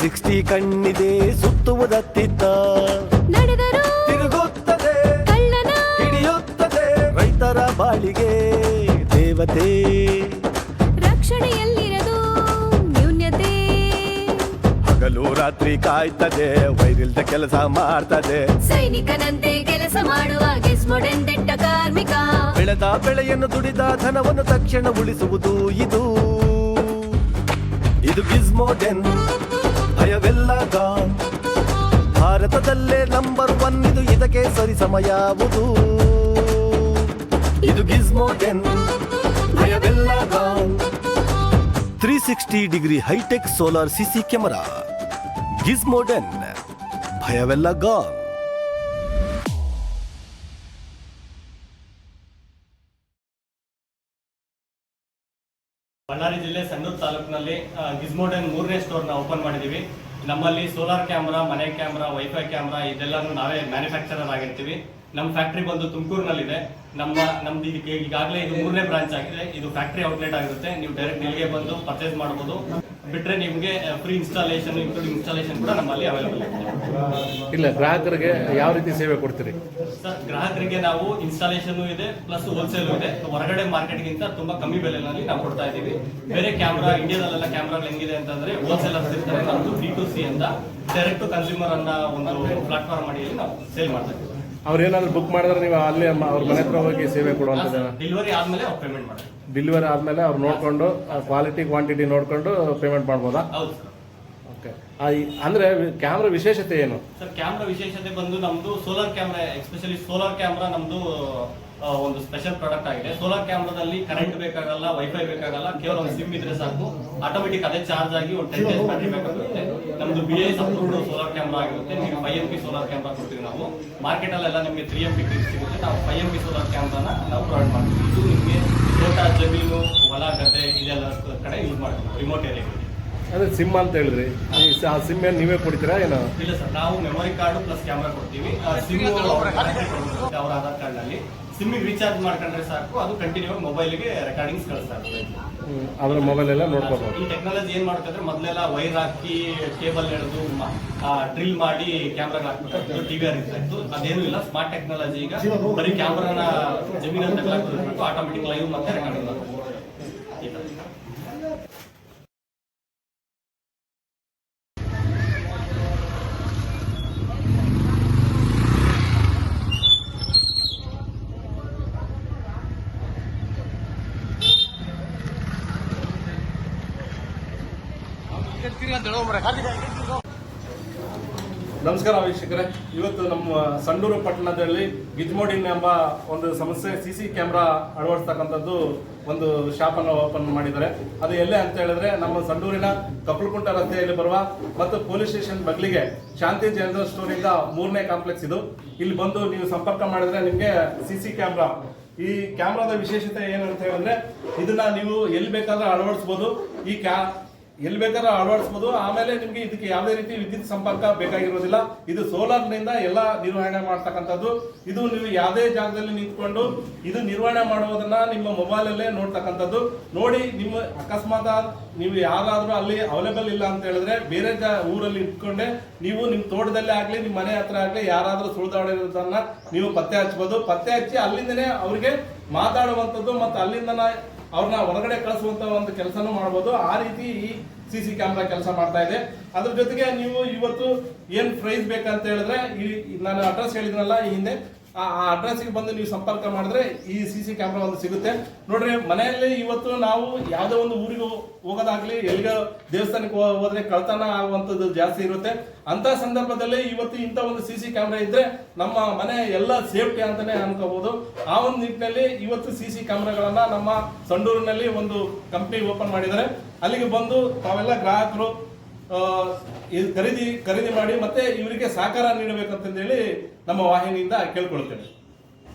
360 ಕಣ್ಣಿದೆ ಸುತ್ತುವುದತ್ತಿತ್ತ ನಡೆದರು ತಿರುಗುತ್ತದೆ ಕಳ್ಳನ ಹಿಡಿಯುತ್ತದೆ ರೈತರ ಬಾಳಿಗೆ ದೇವತೆ ರಕ್ಷಣೆಯಲ್ಲಿರದು ನ್ಯೂನ್ಯತೆ ಹಗಲು ರಾತ್ರಿ ಕಾಯ್ತದೆ ವೈರಿಲ್ದ ಕೆಲಸ ಮಾಡ್ತದೆ ಸೈನಿಕನಂತೆ ಕೆಲಸ ಮಾಡುವ ಗಿಸ್ಮೋಡೆನ್ ದಿಟ್ಟ ಕಾರ್ಮಿಕ ಬೆಳೆದ ಬೆಳೆಯನ್ನು ದುಡಿದ ಧನವನ್ನು ತಕ್ಷಣ ಉಳಿಸುವುದು ಇದು ಗಿಸ್ಮೋಡೆನ್ ಭಯವೆಲ್ಲ ಗಾನ್ ಭಾರತದಲ್ಲೇ ನಂಬರ್ 1 ಇದು ಇದಕ್ಕೆ ಸರಿ ಸಮಯಾವುದು ಇದು ಗಿಸ್ಮೋಡೆನ್ ಭಯವೆಲ್ಲ gone 360 degree hi tech solar CC camera ಗಿಸ್ಮೋಡೆನ್ ಭಯವೆಲ್ಲ ಗಾನ್. ಬಳ್ಳಾರಿ ಜಿಲ್ಲೆ ಸಂಡೂರು ತಾಲೂಕಿನಲ್ಲಿ ಗಿಸ್ಮೋಡೆನ್ 3ನೇ ಸ್ಟೋರ್ನ ಓಪನ್ ಮಾಡಿದ್ದೀವಿ. ನಮ್ಮಲ್ಲಿ ಸೋಲಾರ್ ಕ್ಯಾಮ್ರಾ, ಮನೆ ಕ್ಯಾಮ್ರಾ, ವೈಫೈ ಕ್ಯಾಮ್ರಾ ಇದೆಲ್ಲನೂ ನಾವೇ ಮ್ಯಾನುಫ್ಯಾಕ್ಚರರ್ ಆಗಿರ್ತೀವಿ. ನಮ್ಮ ಫ್ಯಾಕ್ಟ್ರಿ ಬಂದು ತುಮಕೂರಿನಲ್ಲಿದೆ. ನಮ್ದು ಇದಕ್ಕೆ ಈಗಾಗಲೇ ಇದು 3ನೇ ಬ್ರಾಂಚ್ ಆಗಿದೆ. ಇದು ಫ್ಯಾಕ್ಟ್ರಿ ಔಟ್ಲೆಟ್ ಆಗಿರುತ್ತೆ. ನೀವು ಡೈರೆಕ್ಟ್ ಇಲ್ಲಿಗೆ ಬಂದು ಪರ್ಚೇಸ್ ಮಾಡ್ಬೋದು. ಬಿಟ್ಟರೆ ನಿಮಗೆ ಫ್ರೀ ಇನ್ಸ್ಟಾಲೇಷನ್ ಇನ್ಕ್ಲೂಡಿಂಗ್ ಇನ್ಸ್ಟಾಲೇಷನ್ ಕೂಡ ನಮ್ಮಲ್ಲಿ ಅವೈಲೇಬಲ್ ಇದೆ. ಇಲ್ಲ, ಗ್ರಾಹಕರಿಗೆ ಯಾವ ರೀತಿ ಸೇವೆ ಕೊಡ್ತೀರಿ ಸರ್? ಗ್ರಾಹಕರಿಗೆ ನಾವು ಇನ್ಸ್ಟಾಲೇಷನ್ ಇದೆ ಪ್ಲಸ್ ಹೋಲ್ಸೇಲ್ ಇದೆ. ಹೊರಗಡೆ ಮಾರ್ಕೆಟ್ಗಿಂತ ತುಂಬಾ ಕಮ್ಮಿ ಬೆಲೆಯಲ್ಲಿ ನಾವು ಕೊಡ್ತಾ ಇದ್ದೀವಿ. ಬೇರೆ ಕ್ಯಾಮ್ರಾ ಇಂಡಿಯಾದಲ್ಲೆಲ್ಲ ಕ್ಯಾಮ್ರಾಗಳು ಹೆಂಗಿದೆ ಅಂತಂದ್ರೆ ಹೋಲ್ಸೇಲರ್ಸ್ ಇರ್ತಾರೆ. ನಮ್ದು B2C ಅಂತ ಡೈರೆಕ್ಟ್ ಟು ಕನ್ಸ್ಯೂಮರ್ ಅನ್ನ ಒಂದು ಪ್ಲಾಟ್ಫಾರ್ಮ್ ಮಾಡಿ ನಾವು ಸೇಲ್ ಮಾಡ್ತಾ ಇದ್ದೀವಿ. ಅವ್ರು ಏನಾದ್ರು ಬುಕ್ ಮಾಡಿದ್ರೆ ನೀವು ಅಲ್ಲಿ ಅವ್ರ ಮನೆ ಹತ್ರ ಹೋಗಿ ಸೇವೆ ಕೊಡುವಂಥದ್ದು? ಡೆಲಿವರಿ ಆದ್ಮೇಲೆ ಅವ್ರು ಪೇಮೆಂಟ್ ಮಾಡಿ. ಡೆಲಿವರಿ ಆದ್ಮೇಲೆ ಅವ್ರು ನೋಡ್ಕೊಂಡು ಕ್ವಾಲಿಟಿ ಕ್ವಾಂಟಿಟಿ ನೋಡ್ಕೊಂಡು ಪೇಮೆಂಟ್ ಮಾಡ್ಬೋದಾ? ಹೌದು ಸರ್. ಓಕೆ. ಅಂದ್ರೆ ಕ್ಯಾಮ್ರಾ ವಿಶೇಷತೆ ಏನು ಸರ್? ಕ್ಯಾಮ್ರಾ ವಿಶೇಷತೆ ಬಂದು ನಮ್ದು solar camera, especially solar camera ನಮ್ದು ಒಂದು ಸ್ಪೆಷಲ್ ಪ್ರಾಡಕ್ಟ್ ಆಗಿದೆ. ಸೋಲಾರ್ ಕ್ಯಾಮ್ರಾದಲ್ಲಿ ಕರೆಂಟ್ ಬೇಕಾಗಲ್ಲ, ವೈಫೈ ಬೇಕಾಗಲ್ಲ, ಕೇವಲ ಒಂದು ಸಿಮ್ ಇದ್ರೆ ಸಾಕು, ಆಟೋಮೆಟಿಕ್ ಅದೇ ಚಾರ್ಜ್ ಆಗಿ ಒಂದು 10 days ಬ್ಯಾಟ್ರಿ ಬೇಕಾಗುತ್ತೆ. ನಮ್ದು BIS ಅಪ್ರೂವ್ಡ್ ಸೋಲಾರ್ ಕ್ಯಾಮ್ರಾ ಆಗಿರುತ್ತೆ. ನೀವು 5MP ಸೋಲಾರ್ ಕ್ಯಾಮ್ರಾ ಕೊಡ್ತೀವಿ ನಾವು. ಮಾರ್ಕೆಟ್ ಅಲ್ಲೆಲ್ಲ ನಿಮಗೆ 3MP ಸಿಗುತ್ತೆ. ನಾವು 5MP ಸೋಲಾರ್ ಕ್ಯಾಮ್ರಾನ ನಾವು ಪ್ರೊವೈಡ್ ಮಾಡ್ತೀವಿ. ಇದು ನಿಮಗೆ ತೋಟ, ಜಮೀನು, ಹೊಲ, ಗದ್ದೆ ಇದೆಲ್ಲ ಕಡೆ ಯೂಸ್ ಮಾಡ್ತೀವಿ, ರಿಮೋಟ್ ಏರಿಯಾಗೆ. ಅದೇ ಸಿಮ್ ಅಂತ ಹೇಳಿದ್ರಿ, ಆ ಸಿಮ್ ಏನು ನೀವೇ ಕೊಡ್ತೀರಾ ಏನೋ? ಇಲ್ಲ ಸರ್, ನಾವು ಮೆಮೊರಿ ಕಾರ್ಡ್ ಪ್ಲಸ್ ಕ್ಯಾಮ್ರಾ ಕೊಡ್ತೀವಿ. ಸಿಮ್ ಅವರ ಆಧಾರ್ ಕಾರ್ಡ್ ನಲ್ಲಿ ಸಿಮ್ಮಿಗೆ ರೀಚಾರ್ಜ್ ಮಾಡ್ಕೊಂಡ್ರೆ ಸಾಕು, ಅದು ಕಂಟಿನ್ಯೂ ಮೊಬೈಲ್ಗೆ ರೆಕಾರ್ಡಿಂಗ್ಸ್ ಕಳಿಸ್ತಾ ಇರ್ತದೆ. ಅದ್ರ ಮೊಬೈಲ್ ಎಲ್ಲ ನೋಡ್ಕೋಬಹುದು. ಈ ಟೆಕ್ನಾಲಜಿ ಏನ್ ಮಾಡುತ್ತೆ ಮೊದಲೆಲ್ಲ ವೈರ್ ಹಾಕಿ ಕೇಬಲ್ ಎಳೆದು ಡ್ರಿಲ್ ಮಾಡಿ ಕ್ಯಾಮ್ರಾಗ ಹಾಕ್ಬೇಕಾಗ್ತದೆ, TVR ಇತ್ತು. ಅದೇನು ಇಲ್ಲ, ಸ್ಮಾರ್ಟ್ ಟೆಕ್ನಾಲಜಿ. ಈಗ ಬರೀ ಕ್ಯಾಮ್ರಾನ ಜಮೀನಲ್ಲಿ ತಗೊಳ್ಳಬೇಕು, ಆಟೋಮೆಟಿಕ್ ಲೈವ್ ಮತ್ತೆ ರೆಕಾರ್ಡಿಂಗ್ ಮಾಡ್ಬೋದು. ಈ ತರ ನಮಸ್ಕಾರ ವೀಕ್ಷಕರೇ, ಇವತ್ತು ನಮ್ಮ ಸಂಡೂರು ಪಟ್ಟಣದಲ್ಲಿ ಗಿಜ್ಮೋಡಿನ್ ಎಂಬ ಒಂದು ಸಂಸ್ಥೆ CC ಕ್ಯಾಮ್ರಾ ಅಳವಡಿಸ್ತಕ್ಕಂಥದ್ದು ಒಂದು ಶಾಪ್ ಅನ್ನು ಓಪನ್ ಮಾಡಿದ್ದಾರೆ. ಅದು ಎಲ್ಲೇ ಅಂತ ಹೇಳಿದ್ರೆ ನಮ್ಮ ಸಂಡೂರಿನ ಕಪ್ಪಲಕುಂಟ ರಸ್ತೆಯಲ್ಲಿ ಬರುವ ಮತ್ತು ಪೊಲೀಸ್ ಸ್ಟೇಷನ್ ಬಗ್ಲಿಗೆ ಶಾಂತಿ ಜನರಲ್ ಸ್ಟೋರ್ ಇಂದ 3ನೇ ಕಾಂಪ್ಲೆಕ್ಸ್ ಇದು. ಇಲ್ಲಿ ಬಂದು ನೀವು ಸಂಪರ್ಕ ಮಾಡಿದ್ರೆ ನಿಮಗೆ CC ಕ್ಯಾಮ್ರಾ, ಈ ಕ್ಯಾಮ್ರಾದ ವಿಶೇಷತೆ ಏನು ಅಂತ ಹೇಳಿದ್ರೆ ಇದನ್ನ ನೀವು ಎಲ್ಲಿ ಬೇಕಾದ್ರೂ ಅಳವಡಿಸಬಹುದು. ಎಲ್ಲಿ ಬೇಕಾದ್ರೂ ಅಳವಡಿಸಬಹುದು. ಆಮೇಲೆ ನಿಮ್ಗೆ ಇದಕ್ಕೆ ಯಾವುದೇ ರೀತಿ ವಿದ್ಯುತ್ ಸಂಪರ್ಕ ಬೇಕಾಗಿರೋದಿಲ್ಲ. ಇದು ಸೋಲಾರ್ ನಿಂದ ಎಲ್ಲ ನಿರ್ವಹಣೆ ಮಾಡ್ತಕ್ಕಂಥದ್ದು. ಇದು ನೀವು ಯಾವುದೇ ಜಾಗದಲ್ಲಿ ನಿಂತ್ಕೊಂಡು ಇದು ನಿರ್ವಹಣೆ ಮಾಡುವುದನ್ನ ನಿಮ್ಮ ಮೊಬೈಲ್ ಅಲ್ಲೇ ನೋಡ್ತಕ್ಕಂಥದ್ದು. ನೋಡಿ, ನಿಮ್ಮ ಅಕಸ್ಮಾತ್ ನೀವು ಯಾರಾದ್ರೂ ಅಲ್ಲಿ ಅವೈಲೇಬಲ್ ಇಲ್ಲ ಅಂತ ಹೇಳಿದ್ರೆ ಬೇರೆ ಊರಲ್ಲಿ ಇಟ್ಕೊಂಡೆ ನೀವು ನಿಮ್ಮ ತೋಟದಲ್ಲೇ ಆಗ್ಲಿ, ನಿಮ್ಮ ಮನೆ ಹತ್ರ ಆಗ್ಲಿ ಯಾರಾದ್ರೂ ಸುಳಿದಾಡಿರೋದನ್ನ ನೀವು ಪತ್ತೆ ಹಚ್ಚಬಹುದು. ಪತ್ತೆ ಹಚ್ಚಿ ಅಲ್ಲಿಂದನೇ ಅವ್ರಿಗೆ ಮಾತಾಡುವಂಥದ್ದು ಮತ್ತು ಅಲ್ಲಿಂದ ಅವ್ರನ್ನ ಹೊರಗಡೆ ಕಳಿಸುವಂತ ಒಂದು ಕೆಲಸನೂ ಮಾಡಬಹುದು. ಆ ರೀತಿ ಈ CC ಕ್ಯಾಮ್ರಾ ಕೆಲಸ ಮಾಡ್ತಾ ಇದೆ. ಅದ್ರ ಜೊತೆಗೆ ನೀವು ಇವತ್ತು ಏನ್ ಪ್ರೈಸ್ ಬೇಕಂತ ಹೇಳಿದ್ರೆ ನಾನು ಅಡ್ರೆಸ್ ಹೇಳಿದ್ನಲ್ಲ ಈ ಹಿಂದೆ, ಆ ಅಡ್ರೆಸ್ಗೆ ಬಂದು ನೀವು ಸಂಪರ್ಕ ಮಾಡಿದ್ರೆ ಈ CC ಕ್ಯಾಮ್ರಾ ಒಂದು ಸಿಗುತ್ತೆ. ನೋಡ್ರಿ, ಮನೆಯಲ್ಲಿ ಇವತ್ತು ನಾವು ಯಾವುದೋ ಒಂದು ಊರಿಗೆ ಹೋಗೋದಾಗ್ಲಿ, ಎಲ್ಲಿಗೆ ದೇವಸ್ಥಾನಕ್ಕೆ ಹೋದ್ರೆ ಕಳ್ತನ ಆಗುವಂಥದ್ದು ಜಾಸ್ತಿ ಇರುತ್ತೆ. ಅಂತ ಸಂದರ್ಭದಲ್ಲಿ ಇವತ್ತು ಇಂಥ ಒಂದು CC ಕ್ಯಾಮ್ರಾ ಇದ್ರೆ ನಮ್ಮ ಮನೆ ಎಲ್ಲ ಸೇಫ್ಟಿ ಅಂತಾನೆ ಅನ್ಕೋಬಹುದು. ಆ ಒಂದು ನಿಟ್ಟಿನಲ್ಲಿ ಇವತ್ತು CC ಕ್ಯಾಮ್ರಾಗಳನ್ನ ನಮ್ಮ ಸಂಡೂರಿನಲ್ಲಿ ಒಂದು ಕಂಪ್ನಿ ಓಪನ್ ಮಾಡಿದ್ದಾರೆ. ಅಲ್ಲಿಗೆ ಬಂದು ತಾವೆಲ್ಲ ಗ್ರಾಹಕರು ಖರೀದಿ ಮಾಡಿ ಮತ್ತೆ ಇವರಿಗೆ ಸಹಕಾರ ನೀಡಬೇಕಂತಂದೇಳಿ ನಮ್ಮ ವಾಹಿನಿಯಿಂದ ಕೇಳ್ಕೊಳ್ತೇವೆ.